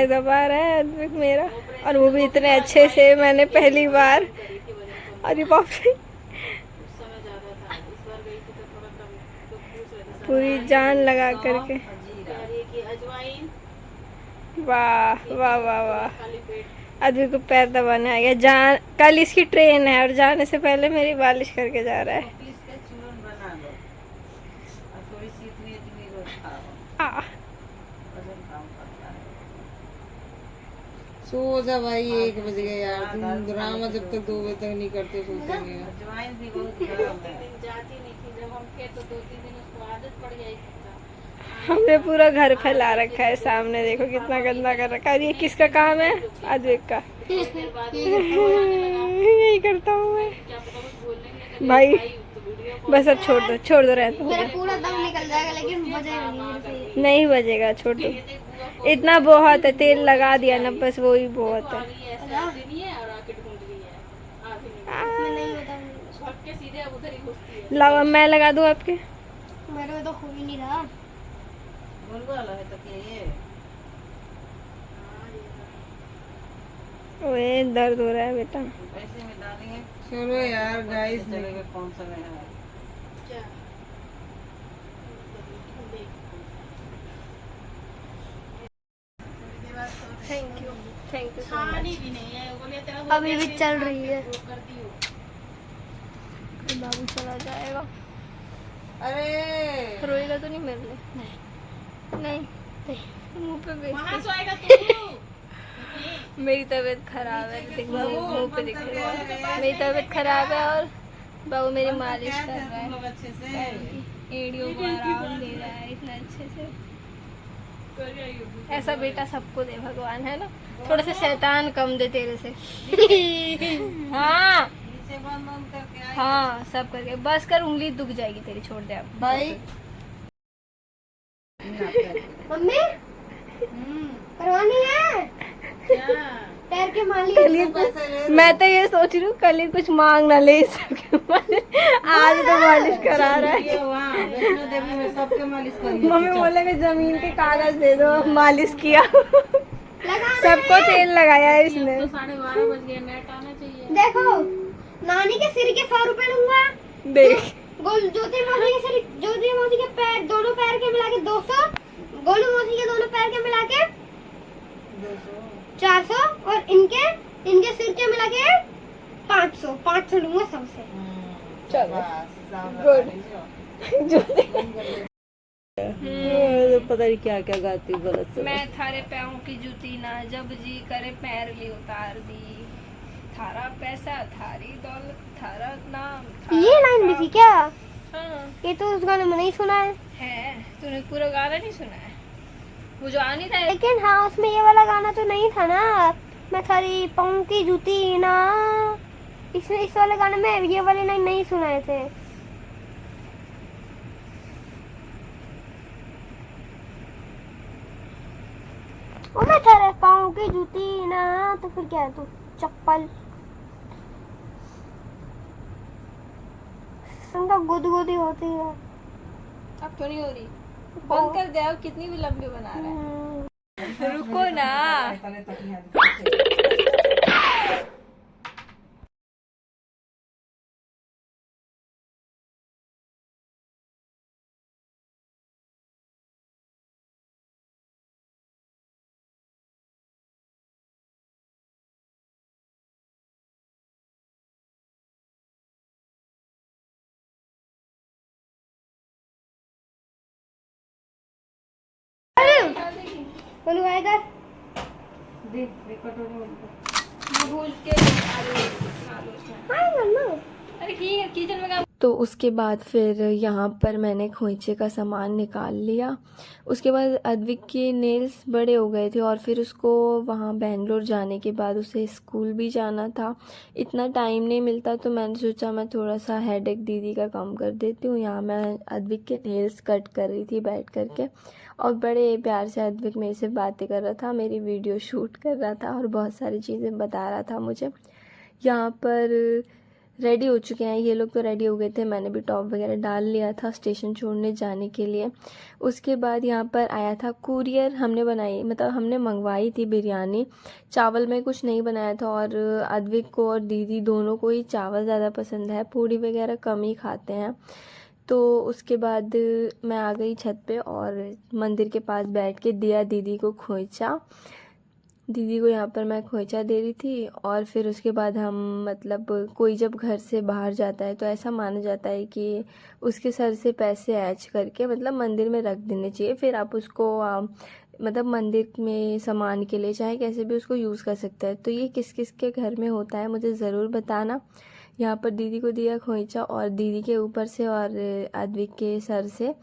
दबा रहा है अद्विक मेरा, और वो भी इतने अच्छे से, मैंने पहली बार। अरे बाप रे, पूरी जान लगा करके। वाह वाह वाह वाह, अद्विक को पैर दबाने आ गया। जान, कल इसकी ट्रेन है और जाने से पहले मेरी मालिश करके जा रहा है। सो जा भाई, 1 बज गए यार। तुम ड्रामा जब तक 2 बजे तक नहीं करते सोते नहीं हो। हमने पूरा घर फैला रखा है सामने, देखो कितना गंदा कर रखा है। ये किसका काम है? अद्विक का। यही करता हूँ मैं भाई। बस अब छोड़ दो, छोड़ दो, रहता मेरा पूरा दम निकल जाएगा लेकिन बजेगा नहीं। नहीं बजेगा, छोड़ दो। इतना बहुत है, तेल लगा दिया ना, बस वो ही बहुत है। लाओ, अब मैं लगा दूँ आपके। मेरे में तो हो ही नहीं रहा। ओए दर्द हो रहा है बेटा। चलो यार गाइस, कौन सा नया है? Thank you, thank you so much. अभी भी चल रही है। बाबू चला जाएगा। अरे रोएगा तो नहीं मेरे लिए? नहीं नहीं, मुंह पे मेरी तबीयत खराब है, देख मुंह पे दिख रहा है मेरी तबीयत खराब है। और बाबू मेरी मालिश कर रहा है, अच्छे से एड़ियों को आराम दे रहा है इतना अच्छे से। ऐसा बेटा सबको दे भगवान, है ना? थोड़ा सा शैतान कम दे तेरे से। हाँ हाँ, सब करके बस कर, उंगली दुख जाएगी तेरी, छोड़ दे अब भाई। मम्मी करवानी है पैर के मालिश। मैं तो ये सोच रही हूँ कल ही कुछ मांग ना ले सबके आज तो मालिश करा रहा है। वैष्णो देवी में सबके मालिश करी। मम्मी बोलेंगे जमीन के कागज दे दो, मालिश किया। सबको तेल लगाया है इसने। 12:30 बज गए, नेट आना चाहिए। देखो, नानी के सिर के 100 रुपए लूंगा। देख, ज्योति मौसी के सिर, ज्योति मौसी के पैर, दोनों पैर के मिला के 200, गोलू मौसी के दोनों पैर के मिला के 400, और इनके सिर के मिला के 500 लूंगा सबसे। चलो गुड। पता नहीं क्या क्या गाती गलत से। मैं थारे पैरों की जूती ना, जब जी करे पैर ली उतार दी। थारा पैसा थारी दौलत, थारा नाम थारा ये लाइन भी थी क्या? हाँ ये तो उस गाने में नहीं सुना है। तूने पूरा गाना नहीं सुना है? वो जो आ नहीं रहा है। लेकिन हाँ, उसमें ये वाला गाना तो नहीं था ना, मैं थारी पाँव की जूती ना। इस वाले गाने में ये वाले लाइन नहीं सुनाए थे। ओ मैं थारे पाँव की जूती ना, तो फिर क्या है? तू चप्पल संगा गुदगुदी होती है। अब तो नहीं हो रही, बंद कर दे। अब कितनी भी लंबी बना रहा है, रुको ना। बोलू आएगा भूल के अरे ठीक है, किचन में। तो उसके बाद फिर यहाँ पर मैंने खोइचे का सामान निकाल लिया। उसके बाद अद्विक के नेल्स बड़े हो गए थे और फिर उसको वहाँ बेंगलोर जाने के बाद उसे स्कूल भी जाना था। इतना टाइम नहीं मिलता, तो मैंने सोचा मैं थोड़ा सा हेडेक दीदी का काम कर देती हूँ। यहाँ मैं अद्विक के नेल्स कट कर रही थी बैठ करके, और बड़े प्यार से अद्विक मेरे से बातें कर रहा था, मेरी वीडियो शूट कर रहा था और बहुत सारी चीज़ें बता रहा था मुझे। यहाँ पर रेडी हो चुके हैं ये लोग, तो रेडी हो गए थे। मैंने भी टॉप वगैरह डाल लिया था स्टेशन छोड़ने जाने के लिए। उसके बाद यहाँ पर आया था कुरियर। हमने बनाई, मतलब हमने मंगवाई थी बिरयानी। चावल में कुछ नहीं बनाया था, और अद्विक को और दीदी दोनों को ही चावल ज़्यादा पसंद है, पूड़ी वगैरह कम ही खाते हैं। तो उसके बाद मैं आ गई छत पे और मंदिर के पास बैठ के दिया दीदी को खोइचा। दीदी को यहाँ पर मैं खोइचा दे रही थी। और फिर उसके बाद हम, मतलब कोई जब घर से बाहर जाता है तो ऐसा माना जाता है कि उसके सर से पैसे ऐच करके मतलब मंदिर में रख देने चाहिए। फिर आप उसको मतलब मंदिर में सामान के लिए चाहे कैसे भी उसको यूज़ कर सकता है। तो ये किस किस के घर में होता है मुझे ज़रूर बताना। यहाँ पर दीदी को दिया खोइचा, और दीदी के ऊपर से और अद्विक के सर से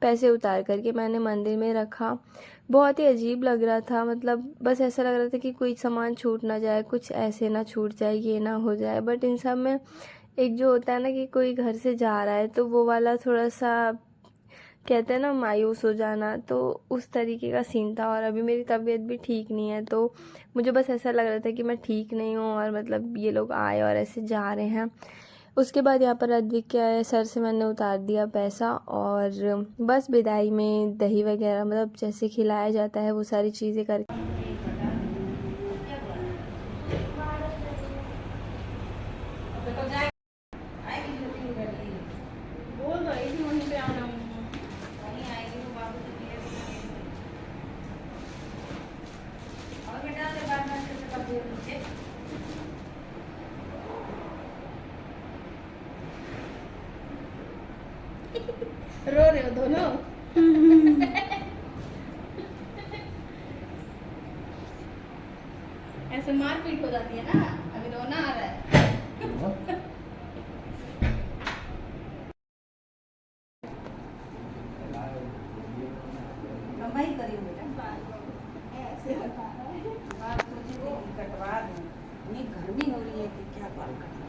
पैसे उतार करके मैंने मंदिर में रखा। बहुत ही अजीब लग रहा था, मतलब बस ऐसा लग रहा था कि कोई सामान छूट ना जाए, कुछ ऐसे ना छूट जाए, ये ना हो जाए। बट इन सब में एक जो होता है ना कि कोई घर से जा रहा है, तो वो वाला थोड़ा सा कहते हैं ना मायूस हो जाना, तो उस तरीके का सीन था। और अभी मेरी तबीयत भी ठीक नहीं है, तो मुझे बस ऐसा लग रहा था कि मैं ठीक नहीं हूँ, और मतलब ये लोग आए और ऐसे जा रहे हैं। उसके बाद यहाँ पर अद्विक के सर से मैंने उतार दिया पैसा, और बस विदाई में दही वगैरह मतलब जैसे खिलाया जाता है वो सारी चीज़ें करके बोल रही थी वहीं पे आना हूँ। रो रहे हो दोनों? ऐसे मारपीट हो जाती है ना, अभी रोना आ रहा है। कमाई करी बेटा, ऐसे कटवा दूं। नहीं गर्मी हो रही है कि क्या बाल कटवा।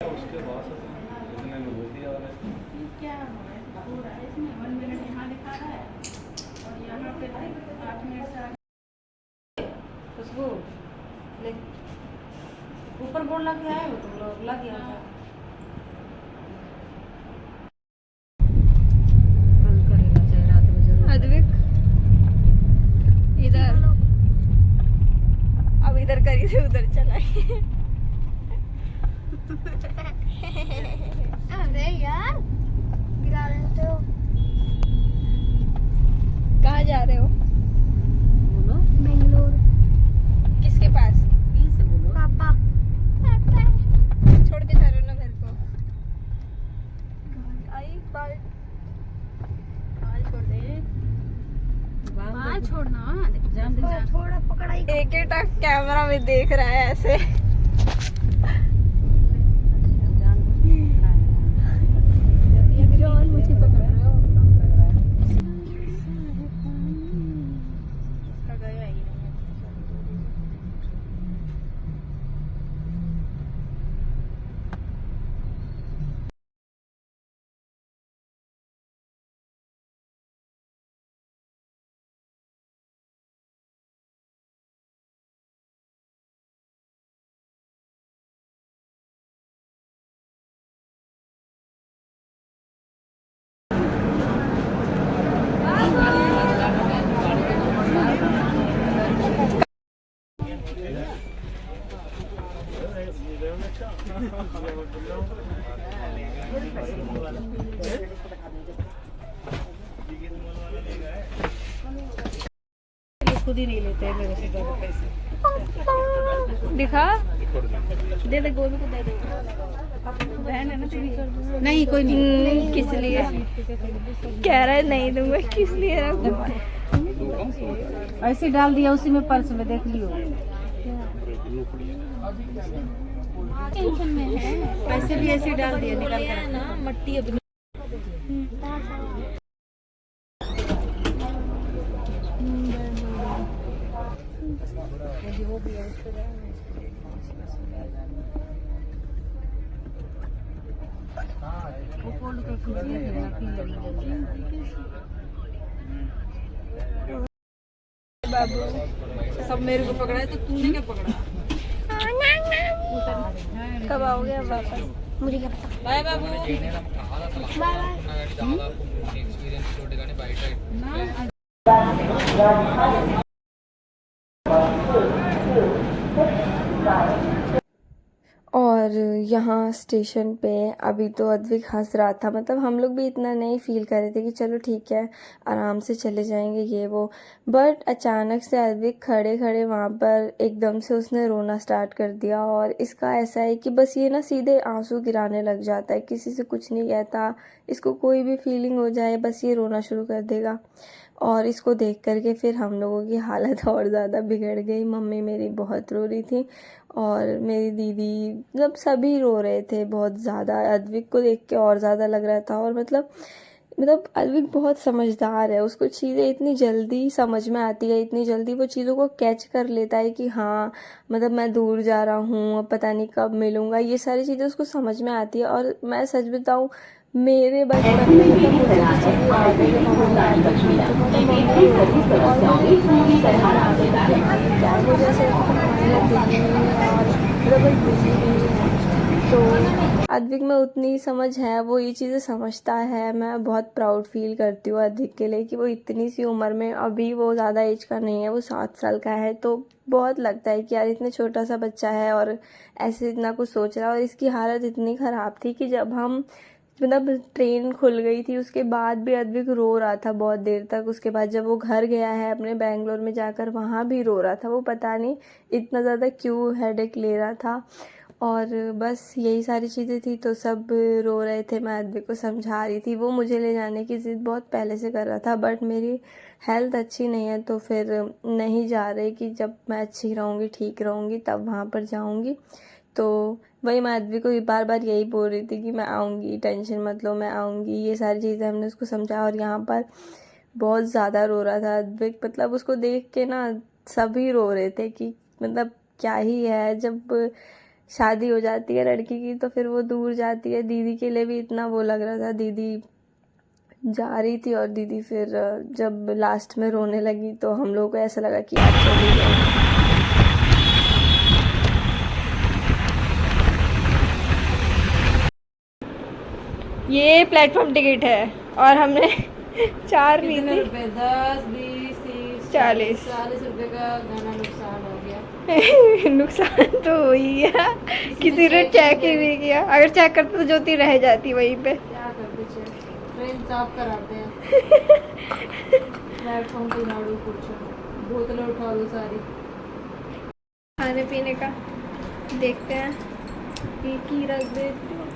उसके बाद उसने बोल दिया और ये क्या हो रहा है इसमें? 1 मिनट यहाँ दिखा रहा है और यहाँ पे 8 मिनट से आगे। खुशबू ले ऊपर बोर्ड लग गया है, वो तो लग गया था। कल करेगा चाहे रात में जरूर। अद्विक इधर, अब इधर करी से उधर चलाई। अरे यार गिरा रहे हो। कहाँ जा रहे हो? बोलो बेंगलोर। किसके पास? फिर से बोलो। पापा छोड़ के जा रहे हो ना घर को? आई बाल छोड़ दे, बाल छोड़ना। जान दे जान। थोड़ा पकड़ा ही। एक ही टक कैमरा में देख रहा है ऐसे। जॉन मुझे पकड़ रहे हो। इसका गया ही नहीं है। खुद ही नहीं लेते हैं मेरे से ज़्यादा पैसे। दिखा दे दे, गोलू को दे दे। बहन है ना तेरी। नहीं कोई नहीं। किस लिए कह रहा है नहीं दूंगा, किस लिए रखूं? ऐसे डाल दिया उसी में, पर्स में देख लियो। टेंशन में है। पैसे भी ऐसे डाल दिए निकाल कर। ना मट्टी अभी बाबू सब मेरे को पकड़ा है, तो तूने क्या पकड़ा? कब कब आओगे अब वापस? मुझे क्या पता। बाय बाबू। बाय और यहाँ स्टेशन पे अभी तो अद्विक हंस रहा था, मतलब हम लोग भी इतना नहीं फील कर रहे थे कि चलो ठीक है आराम से चले जाएंगे ये वो, बट अचानक से अद्विक खड़े खड़े वहाँ पर एकदम से उसने रोना स्टार्ट कर दिया। और इसका ऐसा है कि बस ये ना सीधे आंसू गिराने लग जाता है, किसी से कुछ नहीं कहता, इसको कोई भी फीलिंग हो जाए बस ये रोना शुरू कर देगा। और इसको देख करके फिर हम लोगों की हालत और ज़्यादा बिगड़ गई। मम्मी मेरी बहुत रो रही थी और मेरी दीदी, मतलब सभी रो रहे थे बहुत ज़्यादा। अद्विक को देख के और ज़्यादा लग रहा था। और मतलब अद्विक बहुत समझदार है, उसको चीज़ें इतनी जल्दी समझ में आती है, इतनी जल्दी वो चीज़ों को कैच कर लेता है कि हाँ मतलब मैं दूर जा रहा हूँ, अब पता नहीं कब मिलूँगा, ये सारी चीज़ें उसको समझ में आती है। और मैं सच बताऊँ, मेरे बचपन में मतलब मुझे ये चीज़ें याद है कि मम्मी आती थी तो मतलब मम्मी रोती थी और मुझे इतनी समझ आती थी कि क्या मुझे ऐसा लगता है और मतलब एक बिजी नहीं है। तो अद्विक में उतनी समझ है, वो ये चीज़ें समझता है। मैं बहुत प्राउड फील करती हूँ अद्विक के लिए कि वो इतनी सी उम्र में, अभी वो ज़्यादा एज का नहीं है, वो 7 साल का है, तो बहुत लगता है कि यार इतने छोटा सा बच्चा है और ऐसे इतना कुछ सोच रहा है। और इसकी हालत इतनी ख़राब थी कि जब हम मतलब ट्रेन खुल गई थी उसके बाद भी अद्विक रो रहा था बहुत देर तक। उसके बाद जब वो घर गया है अपने बेंगलोर में जाकर, वहाँ भी रो रहा था। वो पता नहीं इतना ज़्यादा क्यों हेडेक ले रहा था। और बस यही सारी चीज़ें थी तो सब रो रहे थे। मैं अद्विक को समझा रही थी, वो मुझे ले जाने की ज़िद बहुत पहले से कर रहा था, बट मेरी हेल्थ अच्छी नहीं है तो फिर नहीं जा रहे कि जब मैं अच्छी रहूँगी, ठीक रहूँगी, तब वहाँ पर जाऊँगी। तो वही मैं अद्विक को बार बार यही बोल रही थी कि मैं आऊँगी, टेंशन मत लो, मैं आऊँगी। ये सारी चीज़ें हमने उसको समझा। और यहाँ पर बहुत ज़्यादा रो रहा था अद्विक, मतलब उसको देख के ना सभी रो रहे थे कि मतलब क्या ही है, जब शादी हो जाती है लड़की की तो फिर वो दूर जाती है। दीदी के लिए भी इतना वो लग रहा था, दीदी जा रही थी और दीदी फिर जब लास्ट में रोने लगी तो हम लोगों को ऐसा लगा कि यार चली गई। ये प्लेटफॉर्म टिकट है और हमने 4 ली थी। 10, 20, 30, 40 रुपए का गाना नुकसान हो गया। नुकसान तो हो ही गया, किसी ने चेक ही नहीं किया। अगर चेक करते तो ज्योति रह जाती वहीं पे। क्या करते चेक, ट्रेन साफ कराते हैं। प्लेटफॉर्म पे झाड़ू पोछा, बोतलें उठा लो सारी। खाने पीने का देखते हैं, एक ही रख देती हूँ।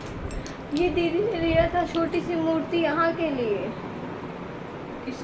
ये दीदी ने लिया था छोटी सी मूर्ति यहाँ के लिए,